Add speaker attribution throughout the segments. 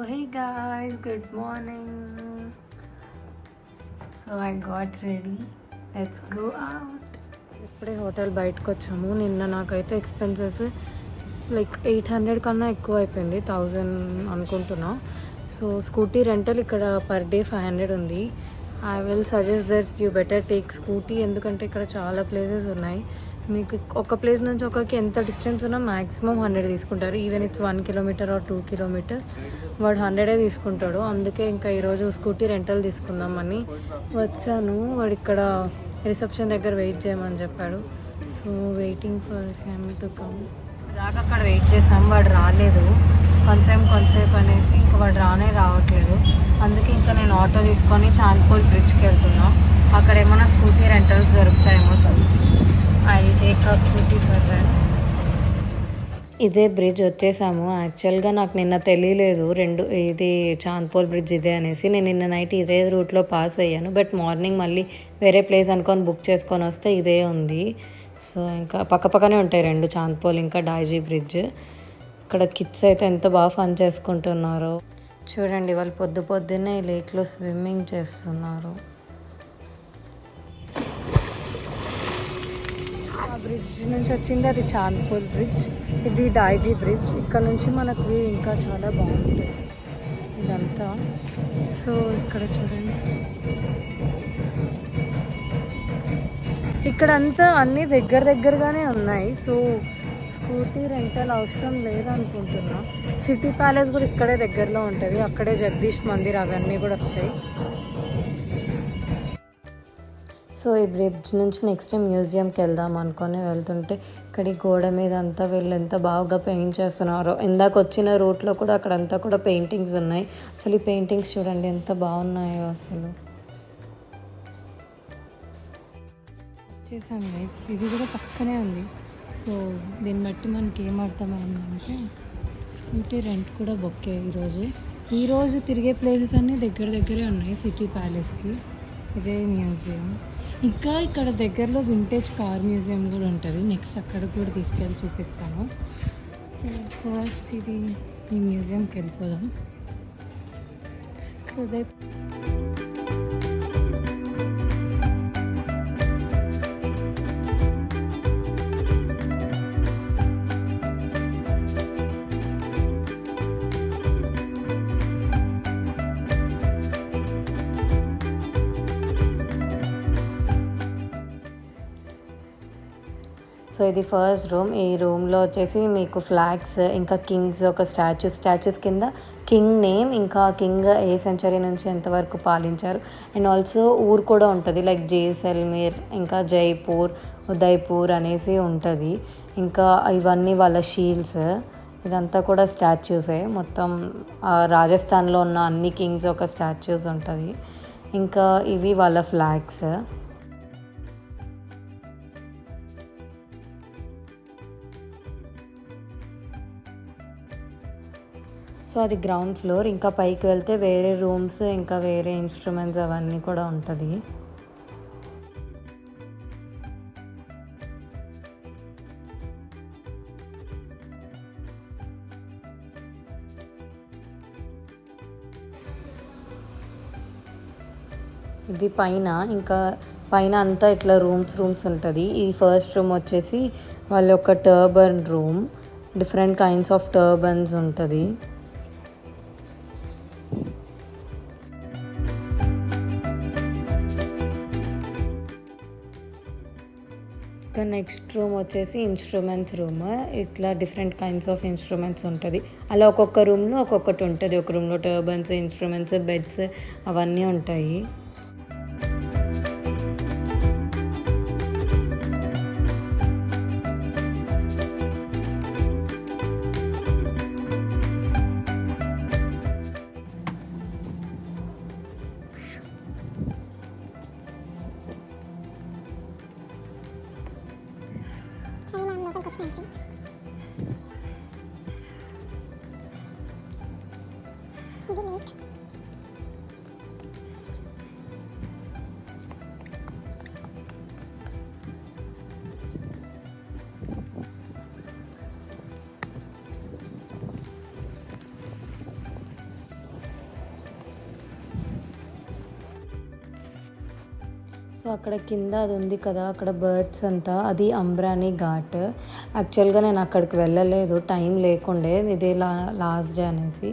Speaker 1: Hey guys, good morning. So I got ready. Let's go out. ఇప్పుడే hotel బయటకు వచ్చాము. నిన్న నాకైతే ఎక్స్పెన్సెస్ లైక్ 800 కన్నా ఎక్కువ అయిపోయింది, 1000 అనుకుంటున్నా. సో స్కూటీ రెంటల్ ఇక్కడ పర్ డే 500 ఉంది. I will suggest that you better take scooty, ఎందుకంటే ఇక్కడ చాలా ప్లేసెస్ ఉన్నాయి. మీకు ఒక ప్లేస్ నుంచి ఒకరికి ఎంత డిస్టెన్స్ ఉన్నా మ్యాక్సిమం 100 తీసుకుంటారు. Even it's 1 kilometre or 2 kilometre వాడు 100 తీసుకుంటాడు. అందుకే ఇంకా ఈరోజు స్కూటీ రెంటల్ తీసుకుందామని వచ్చాను. వాడు ఇక్కడ రిసెప్షన్ దగ్గర వెయిట్ చేయమని చెప్పాడు. So waiting for him to come. దాకా అక్కడ వెయిట్ చేసాం, వాడు రాలేదు. కొంతసేపు అనేసి ఇంకా వాడు రావట్లేదు. అందుకే ఇంకా నేను ఆటో తీసుకొని చాంద్పూర్ బ్రిడ్జ్కి వెళ్తున్నా. అక్కడ ఏమైనా స్కూటీ రెంటల్స్ దొరుకుతాయేమో చూసి I take a scooty for rent. ఇదే బ్రిడ్జ్ వచ్చేసాము. యాక్చువల్గా నాకు నిన్న తెలియలేదు ఇది చాంద్పూర్ బ్రిడ్జ్ ఇదే అనేసి. నేను నిన్న నైట్ ఇదే రూట్లో పాస్ అయ్యాను. బట్ మార్నింగ్ మళ్ళీ వేరే ప్లేస్ అనుకొని బుక్ చేసుకొని వస్తే ఇదే ఉంది. సో ఇంకా పక్కపక్కనే ఉంటాయి రెండు, చాంద్పూర్ ఇంకా డాయిజీ బ్రిడ్జ్. ఇక్కడ కిడ్స్ అయితే ఎంత బాగా ఫన్ చేసుకుంటున్నారో చూడండి. వాళ్ళు పొద్దున్నే ఈ లేక్లో స్విమ్మింగ్ చేస్తున్నారు. ఆ బ్రిడ్జ్ నుంచి వచ్చింది అది చాంద్పూర్ బ్రిడ్జ్, ఇది డాయిజీ బ్రిడ్జ్. ఇక్కడ నుంచి మనకు వ్యూ ఇంకా చాలా బాగుంటుంది ఇదంతా. సో ఇక్కడ చూడండి, ఇక్కడంతా అన్నీ దగ్గరగానే ఉన్నాయి. సో స్కూటీ రెంటల్ అవసరం లేదనుకుంటున్నా. సిటీ ప్యాలెస్ కూడా ఇక్కడే దగ్గరలో ఉంటుంది, అక్కడే జగదీష్ మందిర్ అవన్నీ కూడా వస్తాయి. సో ఈ బ్రిడ్జ్ నుంచి నెక్స్ట్ టైం మ్యూజియంకి వెళ్దాం అనుకొని వెళ్తుంటే ఇక్కడ ఈ గోడ మీద అంతా వీళ్ళు ఎంత బాగా పెయింట్ చేస్తున్నారో. ఇందాక వచ్చిన రూట్లో కూడా అక్కడంతా కూడా పెయింటింగ్స్ ఉన్నాయి. అసలు ఈ పెయింటింగ్స్ చూడండి ఎంత బాగున్నాయో అసలు. చేసాం లైఫ్, ఇది కూడా పక్కనే ఉంది. సో దీన్ని బట్టి మనకి ఏం అర్థమైందంటే స్కూటీ రెంట్ కూడా బొక్కే. ఈరోజు తిరిగే ప్లేసెస్ అన్నీ దగ్గరే ఉన్నాయి సిటీ ప్యాలెస్కి. ఇదే మ్యూజియం. ఇంకా ఇక్కడ దగ్గరలో వింటేజ్ కార్ మ్యూజియం కూడా ఉంటుంది. నెక్స్ట్ అక్కడికి కూడా తీసుకెళ్ళి చూపిస్తాను. ఫస్ట్ ఈ మ్యూజియంకి వెళ్ళిపోదాం. ఇక్కడ సో ఇది ఫస్ట్ రూమ్. ఈ రూమ్లో వచ్చేసి మీకు ఫ్లాగ్స్, ఇంకా కింగ్స్ ఒక స్టాచ్యూస్ కింద కింగ్ నేమ్, ఇంకా కింగ్ ఏ సెంచరీ నుంచి ఎంతవరకు పాలించారు, అండ్ ఆల్సో ఊరు కూడా ఉంటుంది లైక్ జైసల్మేర్, ఇంకా జైపూర్, ఉదయ్పూర్ అనేసి ఉంటుంది. ఇంకా ఇవన్నీ వాళ్ళ షీల్డ్స్. ఇదంతా కూడా స్టాచ్యూసే. మొత్తం రాజస్థాన్లో ఉన్న అన్ని కింగ్స్ ఒక స్టాచ్యూస్ ఉంటుంది. ఇంకా ఇవి వాళ్ళ ఫ్లాగ్స్. సో అది గ్రౌండ్ ఫ్లోర్. ఇంకా పైకి వెళ్తే వేరే రూమ్స్, ఇంకా వేరే ఇన్స్ట్రుమెంట్స్ అవన్నీ కూడా ఉంటుంది. ఇది పైన, ఇంకా పైన అంతా ఇట్లా రూమ్స్ ఉంటుంది. ఈ ఫస్ట్ రూమ్ వచ్చేసి వాళ్ళ ఒక turban room, different kinds of turbans ఉంటుంది. నెక్స్ట్ రూమ్ వచ్చేసి ఇన్స్ట్రుమెంట్స్ రూమ్. ఇట్లా డిఫరెంట్ కైండ్స్ ఆఫ్ ఇన్స్ట్రుమెంట్స్ ఉంటుంది. అలా ఒక్కొక్క రూమ్లో ఒక్కొక్కటి ఉంటుంది. ఒక రూమ్లో టర్బన్స్, ఇన్స్ట్రుమెంట్స్, బెడ్స్ అవన్నీ ఉంటాయి. సో అక్కడ కింద అది ఉంది కదా, అక్కడ బర్డ్స్ అంతా, అది అంబ్రాని ఘాట్. యాక్చువల్గా నేను అక్కడికి వెళ్ళలేదు, టైం లేకుండే, ఇదే లాస్ట్ డే అనేసి.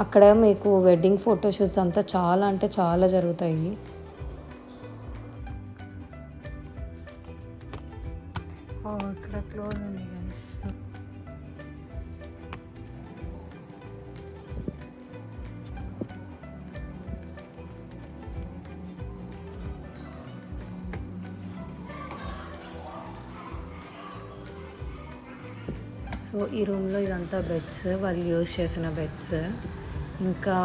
Speaker 1: అక్కడ మీకు వెడ్డింగ్ ఫోటోషూట్స్ అంతా చాలా అంటే చాలా జరుగుతాయి. ఇక్కడ క్లోజ్ ఉంది గైస్. సో ఈ రూమ్లో ఇదంతా బెడ్స్, వాళ్ళు యూజ్ చేసిన బెడ్స్, ఇంకా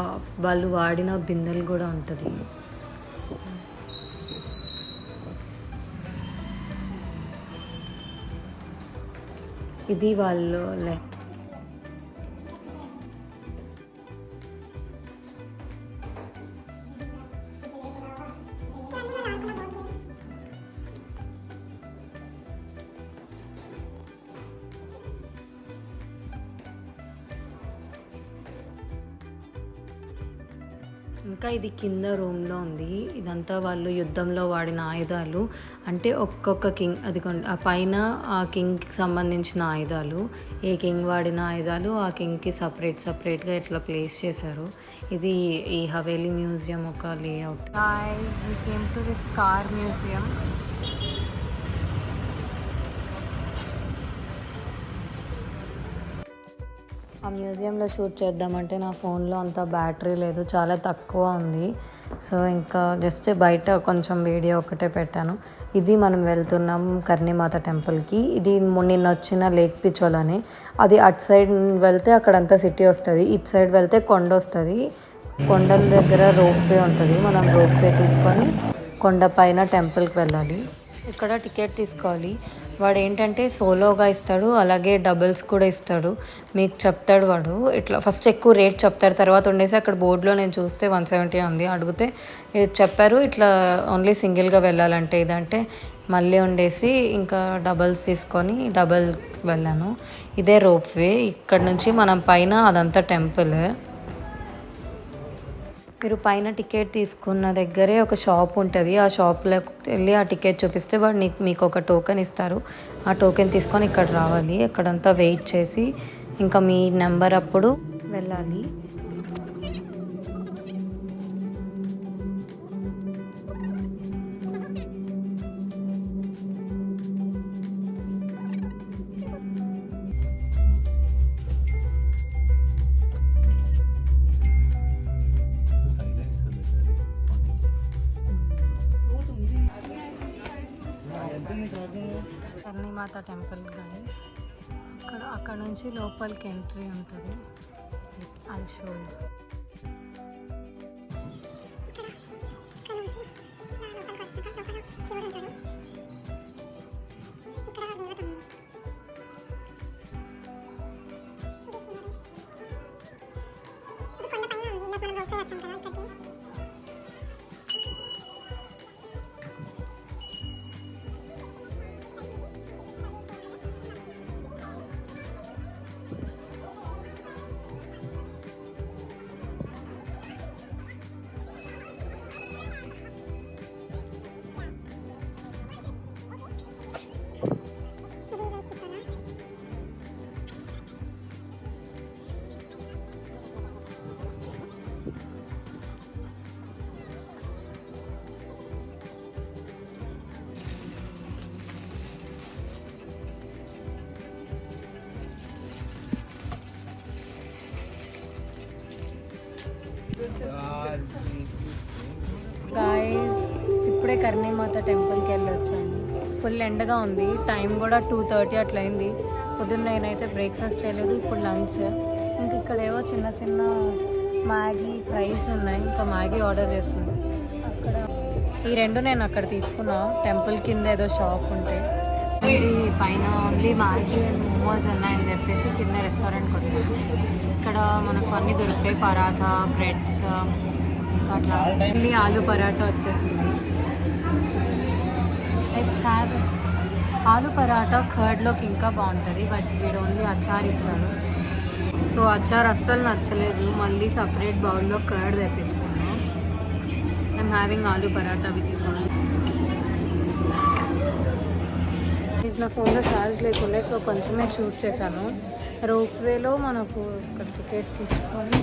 Speaker 1: వాళ్ళు వాడిన బిందెలు కూడా ఉంటుంది. ఇది వాళ్ళు ఇంకా ఇది కింద రూమ్లో ఉంది. ఇదంతా వాళ్ళు యుద్ధంలో వాడిన ఆయుధాలు, అంటే ఒక్కొక్క కింగ్, అది ఆ పైన ఆ కింగ్కి సంబంధించిన ఆయుధాలు, ఏ కింగ్ వాడిన ఆయుధాలు ఆ కింగ్కి సపరేట్గా ఇట్లా ప్లేస్ చేశారు. ఇది ఈ హవేలీ మ్యూజియం ఒక layout. We came to this car museum. ఆ మ్యూజియంలో షూట్ చేద్దామంటే నా ఫోన్లో అంత బ్యాటరీ లేదు, చాలా తక్కువ ఉంది. సో ఇంకా జస్ట్ బయట కొంచెం వీడియో ఒకటే పెట్టాను. ఇది మనం వెళ్తున్నాం కర్ణీమాత టెంపుల్కి. ఇది నిన్న వచ్చిన లేక్ పిచోల్ అని. అది అటు సైడ్ వెళ్తే అక్కడంతా సిటీ వస్తుంది, ఇటు సైడ్ వెళ్తే కొండ వస్తుంది. కొండల దగ్గర రోప్వే ఉంటుంది, మనం రోప్వే తీసుకొని కొండ పైన టెంపుల్కి వెళ్ళాలి. ఇక్కడ టికెట్ తీసుకోవాలి. వాడు ఏంటంటే సోలోగా ఇస్తాడు, అలాగే డబుల్స్ కూడా ఇస్తాడు. మీకు చెప్తాడు వాడు ఇట్లా, ఫస్ట్ ఎక్కువ రేట్ చెప్తారు, తర్వాత ఉండేసి అక్కడ బోర్డులో నేను చూస్తే 170 ఉంది. అడిగితే చెప్పారు ఇట్లా ఓన్లీ సింగిల్గా వెళ్ళాలంటే ఇదంటే, మళ్ళీ ఉండేసి ఇంకా డబల్స్ తీసుకొని డబల్ వెళ్ళాను. ఇదే రోప్వే. ఇక్కడ నుంచి మనం పైన అదంతా టెంపుల్. మీరు పైన టికెట్ తీసుకున్న దగ్గరే ఒక షాప్ ఉంటుంది, ఆ షాప్లోకి వెళ్ళి ఆ టికెట్ చూపిస్తే వాడు మీకు ఒక టోకెన్ ఇస్తారు. ఆ టోకెన్ తీసుకొని ఇక్కడ రావాలి. అక్కడంతా వెయిట్ చేసి ఇంకా మీ నెంబర్ అప్పుడు వెళ్ళాలి. Karni Mata temple guys. అక్కడ నుంచి లోపలికి ఎంట్రీ ఉంటుంది. I show you. గాయస్ ఇప్పుడే కర్ణీమాత టెంపుల్కి వెళ్ళి వచ్చాము. ఫుల్ ఎండగా ఉంది, టైం కూడా 2:30 అట్లయింది. పొద్దున్న నేనైతే బ్రేక్ఫాస్ట్ చేయలేదు, ఇప్పుడు లంచ్. ఇంక ఇక్కడ ఏవో చిన్న చిన్న మ్యాగీ ఫ్రైస్ ఉన్నాయి, ఇంకా మ్యాగీ ఆర్డర్ చేసుకున్నాను. అక్కడ ఈ రెండు నేను అక్కడ తీసుకున్నా, టెంపుల్ కింద ఏదో షాప్ ఉంటే. ఇది పైన ఓన్లీ మ్యాగీ అండ్ మోమోస్ ఉన్నాయని చెప్పేసి కింద రెస్టారెంట్కి వచ్చాను. ఇక్కడ మనకు అన్నీ దొరుకుతాయి, పరాఠా, బ్రెడ్స్, అట్లా. మళ్ళీ ఆలు పరాఠా వచ్చేసింది. Let's have it. ఆలు పరాఠా కర్డ్లోకి ఇంకా బాగుంటుంది, బట్ వీడు ఓన్లీ అచార్ ఇచ్చారు. సో అచార్ అస్సలు నచ్చలేదు, మళ్ళీ సపరేట్ బౌల్లో కర్డ్ తెప్పించుకున్నాం. ఐఎమ్ హ్యావింగ్ ఆలు పరాఠా విత్ ప్లీజ్ నా ఫోన్లో ఛార్జ్ లేకుండే, సో కొంచెమే షూట్ చేశాను. రోప్వేలో మనకు ఇక్కడ టికెట్ తీసుకొని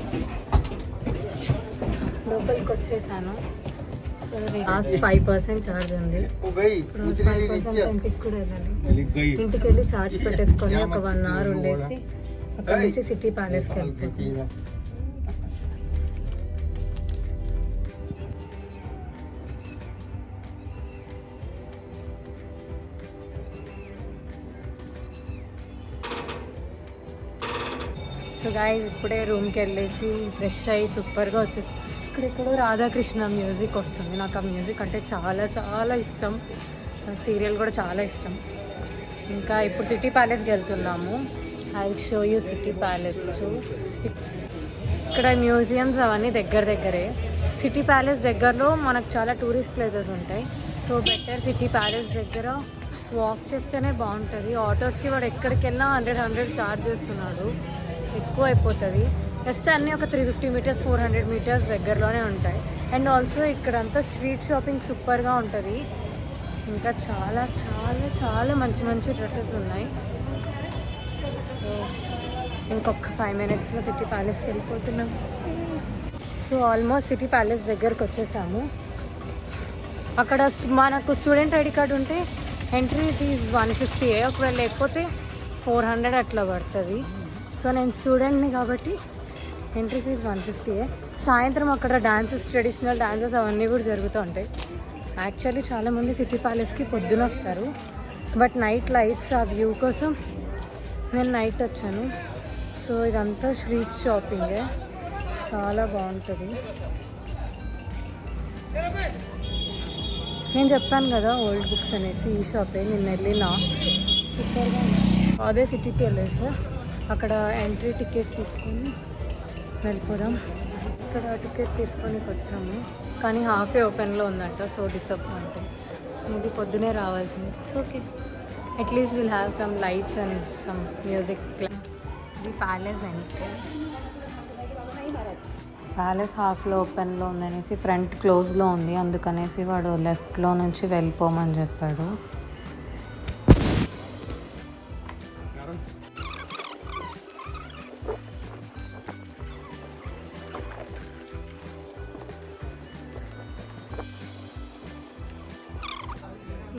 Speaker 1: లోపలికి వచ్చేసాను. సో లాస్ట్ 5% ఛార్జ్ ఉంది. ఇప్పుడు 5% ఇంటికి కూడా వెళ్ళాలి. ఇంటికి వెళ్ళి ఛార్జ్ పెట్టేసుకొని ఒక 1 అవర్ ఉండేసి అక్కడ నుంచి సిటీ ప్యాలెస్కి వెళ్ళిపోతుంది. సో గాయ్స్ ఇప్పుడే రూమ్కి వెళ్ళేసి ఫ్రెష్ అయ్యి సూపర్గా వచ్చేసి ఇక్కడెక్కడో రాధాకృష్ణ మ్యూజిక్ వస్తుంది. నాకు ఆ మ్యూజిక్ అంటే చాలా చాలా ఇష్టం. సీరియల్ కూడా చాలా ఇష్టం. ఇంకా ఇప్పుడు సిటీ ప్యాలెస్కి వెళ్తున్నాము. I will show you city palace two. ఇక్కడ మ్యూజియంస్ అవన్నీ దగ్గరే. సిటీ ప్యాలెస్ దగ్గరలో మనకు చాలా టూరిస్ట్ ప్లేసెస్ ఉంటాయి. సో బెటర్ సిటీ ప్యాలెస్ దగ్గర వాక్ చేస్తేనే బాగుంటుంది. ఆటోస్కి వాడు ఎక్కడికి వెళ్ళినా 100 ఛార్జ్ చేస్తున్నాడు, ఎక్కువ అయిపోతుంది. జస్ట్ అన్నీ ఒక 350 మీటర్స్ 400 మీటర్స్ దగ్గరలోనే ఉంటాయి. అండ్ ఆల్సో ఇక్కడంతా స్ట్రీట్ షాపింగ్ సూపర్గా ఉంటుంది. ఇంకా చాలా చాలా చాలా మంచి మంచి డ్రెస్సెస్ ఉన్నాయి. సో ఇంకొక 5 మినిట్స్లో సిటీ ప్యాలెస్కి వెళ్ళిపోతున్నాం. సో ఆల్మోస్ట్ సిటీ ప్యాలెస్ దగ్గరకు వచ్చేసాము. అక్కడ మనకు స్టూడెంట్ ఐడి కార్డు ఉంటే ఎంట్రీ ఫీజ్ 150, ఒకవేళ లేకపోతే 400 అట్లా పడుతుంది. సో నేను స్టూడెంట్ని కాబట్టి ఎంట్రీ ఫీజ్ 150. సాయంత్రం అక్కడ డాన్సెస్, ట్రెడిషనల్ డాన్సెస్ అవన్నీ కూడా జరుగుతూ ఉంటాయి. యాక్చువల్లీ చాలామంది సిటీ ప్యాలెస్కి పొద్దున వస్తారు, బట్ నైట్ లైట్స్ ఆ వ్యూ కోసం నేను నైట్ వచ్చాను. సో ఇదంతా స్ట్రీట్ షాపింగే, చాలా బాగుంటుంది. నేను చెప్పాను కదా ఓల్డ్ బుక్స్ అనేసి, ఈ షాపే నేను వెళ్ళిన. సూపర్గా అదే సిటీ ప్యాలెస్. అక్కడ ఎంట్రీ టికెట్ తీసుకొని వెళ్ళిపోదాం. ఇక్కడ టికెట్ తీసుకొని వచ్చాము, కానీ హాఫే ఓపెన్లో ఉందంట. So disappointing. మేబీ పొద్దునే రావాల్సింది. It's okay, at least will have some lights and some music. ఇది ప్యాలెస్ ఎంట్రీ. ప్యాలెస్ హాఫ్లో ఓపెన్లో ఉందనేసి ఫ్రంట్ క్లోజ్లో ఉంది, అందుకనేసి వాడు లెఫ్ట్లో నుంచి వెళ్ళిపోమని చెప్పాడు.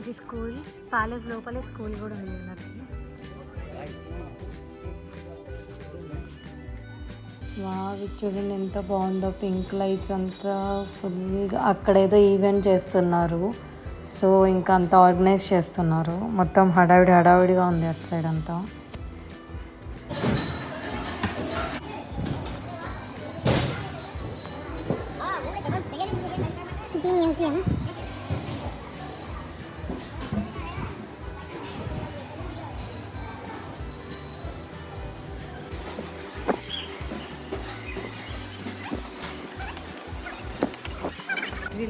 Speaker 1: ఇది స్కూల్, ప్యాలెస్ లోపలే స్కూల్ కూడా ఉంది. వావ్, చూడండి ఎంత బాగుందో. పింక్ లైట్స్ అంతా ఫుల్గా. అక్కడేదో ఈవెంట్ చేస్తున్నారు, సో ఇంకా అంతా ఆర్గనైజ్ చేస్తున్నారు. మొత్తం హడావిడిగా ఉంది అటు సైడ్ అంతా.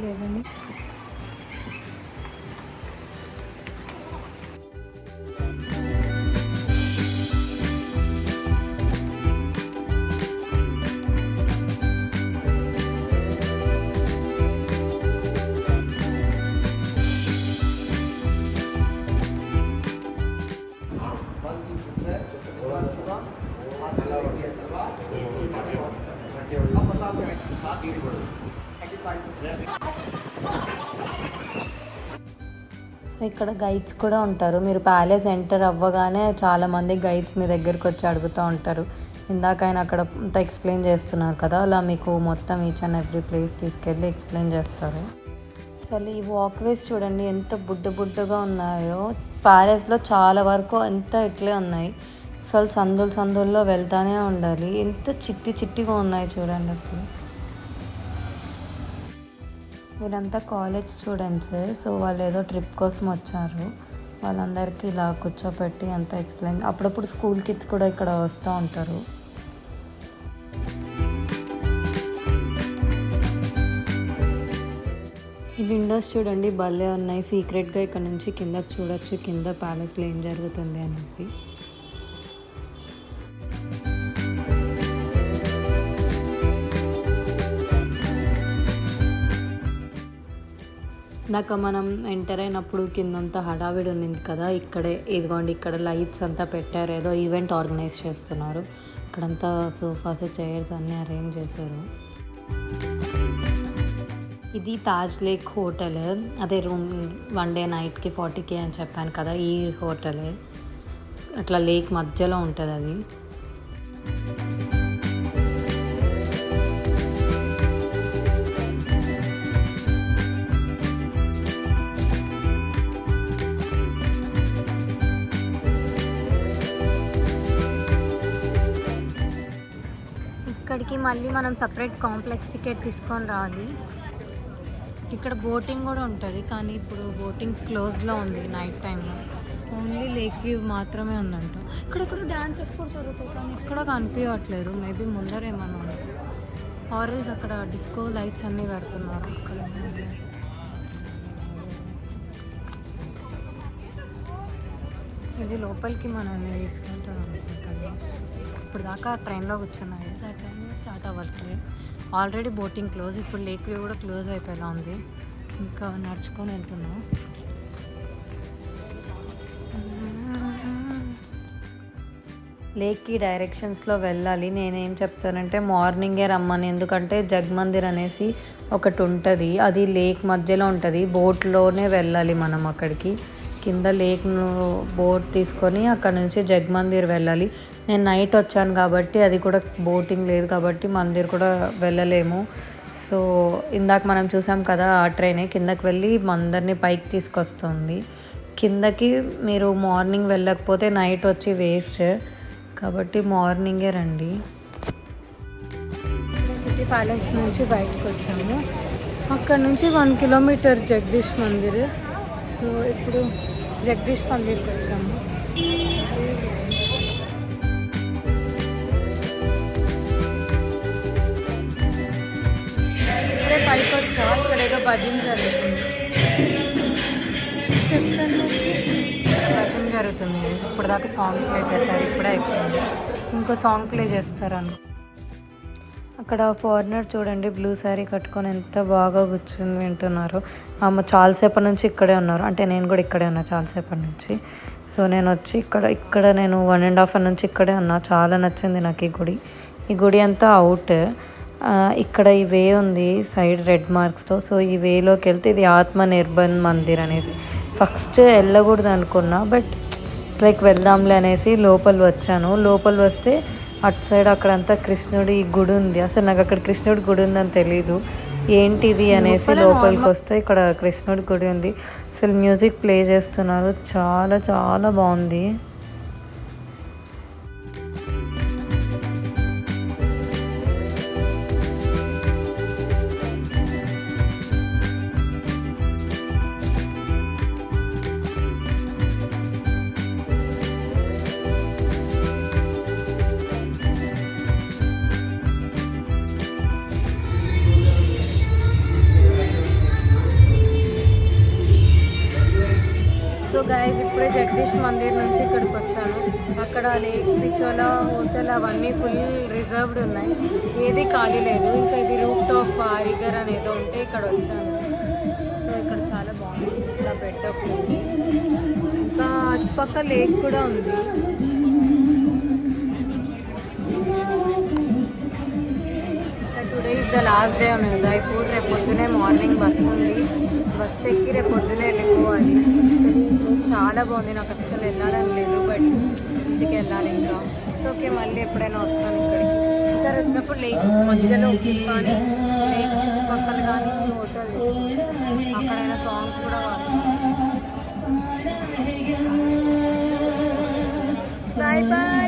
Speaker 1: లేదండి, సో ఇక్కడ గైడ్స్ కూడా ఉంటారు. మీరు ప్యాలెస్ ఎంటర్ అవ్వగానే చాలామంది గైడ్స్ మీ దగ్గరికి వచ్చి అడుగుతూ ఉంటారు. ఇందాక ఆయన అక్కడ అంతా ఎక్స్ప్లెయిన్ చేస్తున్నారు కదా, అలా మీకు మొత్తం ఈచ్ అండ్ ఎవ్రీ ప్లేస్ తీసుకెళ్ళి ఎక్స్ప్లెయిన్ చేస్తారు. అసలు ఈ వాక్వేస్ చూడండి ఎంత బుడ్డగా ఉన్నాయో. ప్యాలెస్లో చాలా వరకు అంతా ఇట్లే ఉన్నాయి. అసలు సందుల్లో వెళ్తానే ఉండాలి. ఎంత చిట్టిగా ఉన్నాయి చూడండి అసలు. వీళ్ళంతా కాలేజ్ స్టూడెంట్స్. సో వాళ్ళు ఏదో ట్రిప్ కోసం వచ్చారు. వాళ్ళందరికీ ఇలా కూర్చోపెట్టి అంతా ఎక్స్ప్లెయిన్. అప్పుడప్పుడు స్కూల్ కిడ్స్ కూడా ఇక్కడ వస్తూ ఉంటారు. ఈ విండోస్ చూడండి భలే ఉన్నాయి. సీక్రెట్గా ఇక్కడ నుంచి కిందకి చూడొచ్చు, కింద ప్యాలెస్లో ఏం జరుగుతుంది అనేసి. ఇందాక మనం ఎంటర్ అయినప్పుడు కిందంతా హడావిడి ఉన్నింది కదా, ఇక్కడే ఇదిగోండి ఇక్కడ లైట్స్ అంతా పెట్టారు, ఏదో ఈవెంట్ ఆర్గనైజ్ చేస్తున్నారు. ఇక్కడంతా సోఫాస్ చైర్స్ అన్నీ అరేంజ్ చేశారు. ఇది తాజ్ లేక్ హోటల్, అదే రూమ్ 1 డే నైట్కి 40K అని చెప్పాను కదా, ఈ హోటల్ అట్లా లేక్ మధ్యలో ఉంటుంది అది. ఇక్కడికి మళ్ళీ మనం సపరేట్ కాంప్లెక్స్ టికెట్ తీసుకొని రావాలి. ఇక్కడ బోటింగ్ కూడా ఉంటుంది, కానీ ఇప్పుడు బోటింగ్ క్లోజ్లో ఉంది నైట్ టైంలో. ఓన్లీ లేక్ వ్యూ మాత్రమే ఉందంట. ఇక్కడ డ్యాన్సెస్ కూడా జరుగుతాయి, కానీ ఇక్కడ కనిపించట్లేదు. మేబీ ముందర ఏమన్నా ఉంది, ఆరెల్స్ అక్కడ డిస్కో లైట్స్ అన్నీ పెడుతున్నారు అక్కడ. ఇది లోపలికి మనల్ని తీసుకెళ్తారు అనుకుంటాను. ఇప్పుడు దాకా ట్రైన్లో కూర్చున్నాయి, ఆ ట్రైన్ స్టార్ట్ అవ్వట్లేదు. ఆల్రెడీ బోటింగ్ క్లోజ్, ఇప్పుడు లేక్ వ్యూ కూడా క్లోజ్ అయిపోయేలా ఉంది. ఇంకా నడుచుకొని వెళ్తున్నాం. లేక్కి డైరెక్షన్స్లో వెళ్ళాలి. నేనేం చెప్తానంటే మార్నింగే రమ్మని, ఎందుకంటే జగ్మందిర్ అనేసి ఒకటి ఉంటుంది, అది లేక్ మధ్యలో ఉంటుంది. బోట్లోనే వెళ్ళాలి మనం అక్కడికి. కింద లేక్ను బోట్ తీసుకొని అక్కడ నుంచి జగ్మందిర్ వెళ్ళాలి. నేను నైట్ వచ్చాను కాబట్టి అది కూడా బోటింగ్ లేదు కాబట్టి మందిర్ కూడా వెళ్ళలేము. సో ఇందాక మనం చూసాం కదా, ఆ ట్రైనే కిందకి వెళ్ళి అందరినీ పైకి తీసుకొస్తుంది. కిందకి మీరు మార్నింగ్ వెళ్ళకపోతే నైట్ వచ్చి వేస్ట్, కాబట్టి మార్నింగే రండి. సిటీ ప్యాలెస్ నుంచి బయటకు వచ్చాము. అక్కడ నుంచి 1 కిలోమీటర్ జగదీష్ మందిర్. సో ఇప్పుడు జగదీష్ మందిర్కి వచ్చాము. ఇప్పుడే పైకి వచ్చా, ఇక్కడ ఏదో భజన జరుగుతుంది. భజన జరుగుతుంది, ఇప్పుడు దాకా సాంగ్ ప్లే చేశారు, ఇప్పుడే అయిపోయింది. ఇంకో సాంగ్ ప్లే చేస్తారు అనుకో. అక్కడ ఫారినర్ చూడండి, బ్లూ శారీ కట్టుకొని ఎంత బాగా కూర్చొని వింటున్నారు. ఆమె చాలాసేపటి నుంచి ఇక్కడే ఉన్నారు, అంటే నేను కూడా ఇక్కడే ఉన్నా చాలాసేపటి నుంచి. సో నేను వచ్చి ఇక్కడ నేను 1.5 hour నుంచి ఇక్కడే ఉన్నా. చాలా నచ్చింది నాకు ఈ గుడి అంతా అవుట్. ఇక్కడ ఈ వే ఉంది సైడ్ రెడ్ మార్క్స్తో. సో ఈ వేలోకి వెళ్తే ఇది ఆత్మ నిర్బంధ్ మందిర్ అనేసి. ఫస్ట్ వెళ్ళకూడదు అనుకున్నా, బట్ ఇట్స్ లైక్ వెళ్దాంలే అనేసి లోపల వచ్చాను. లోపల వస్తే అటు సైడ్ అక్కడంతా కృష్ణుడి గుడి ఉంది. అసలు నాకు అక్కడ కృష్ణుడి గుడి ఉందని తెలీదు, ఏంటిది అనేసి లోపలికి వస్తే ఇక్కడ కృష్ణుడి గుడి ఉంది. అసలు మ్యూజిక్ ప్లే చేస్తున్నారు, చాలా చాలా బాగుంది. సో గైస్, ఇప్పుడే జగదీష్ మందిర్ నుంచి ఇక్కడికి వచ్చాను. అక్కడ లేక్ పిచోలా హోటల్ అవన్నీ ఫుల్ రిజర్వ్డ్ ఉన్నాయి, ఏది ఖాళీ లేదు. ఇంకా ఇది రూఫ్ టాప్ రిగర్ అనేదో ఉంటే ఇక్కడ వచ్చాను. సో ఇక్కడ చాలా బాగుంది, ఇట్లా పెట్టకి. ఇంకా అటుపక్క లేక్ కూడా ఉంది. ఇంకా today is the last day on Udaipur. రేపు పొద్దునే మార్నింగ్ బస్సు ఉంది, బస్సు ఎక్కి రేపు పొద్దునే వెళ్ళిపోవాలి. ఈ ప్లేస్ చాలా బాగుంది, నాకు అసలు వెళ్ళాలని లేదు, బట్ ఇంటికి వెళ్ళాలి ఇంకా. సో ఓకే, మళ్ళీ ఎప్పుడైనా వస్తాను ఇక్కడికి. ఇక్కడ వచ్చినప్పుడు లేక్ మధ్యలో కానీ లేక్ చుట్టుపక్కల కానీ హోటల్ అక్కడైనా సాంగ్స్ కూడా బాయ్ బాయ్.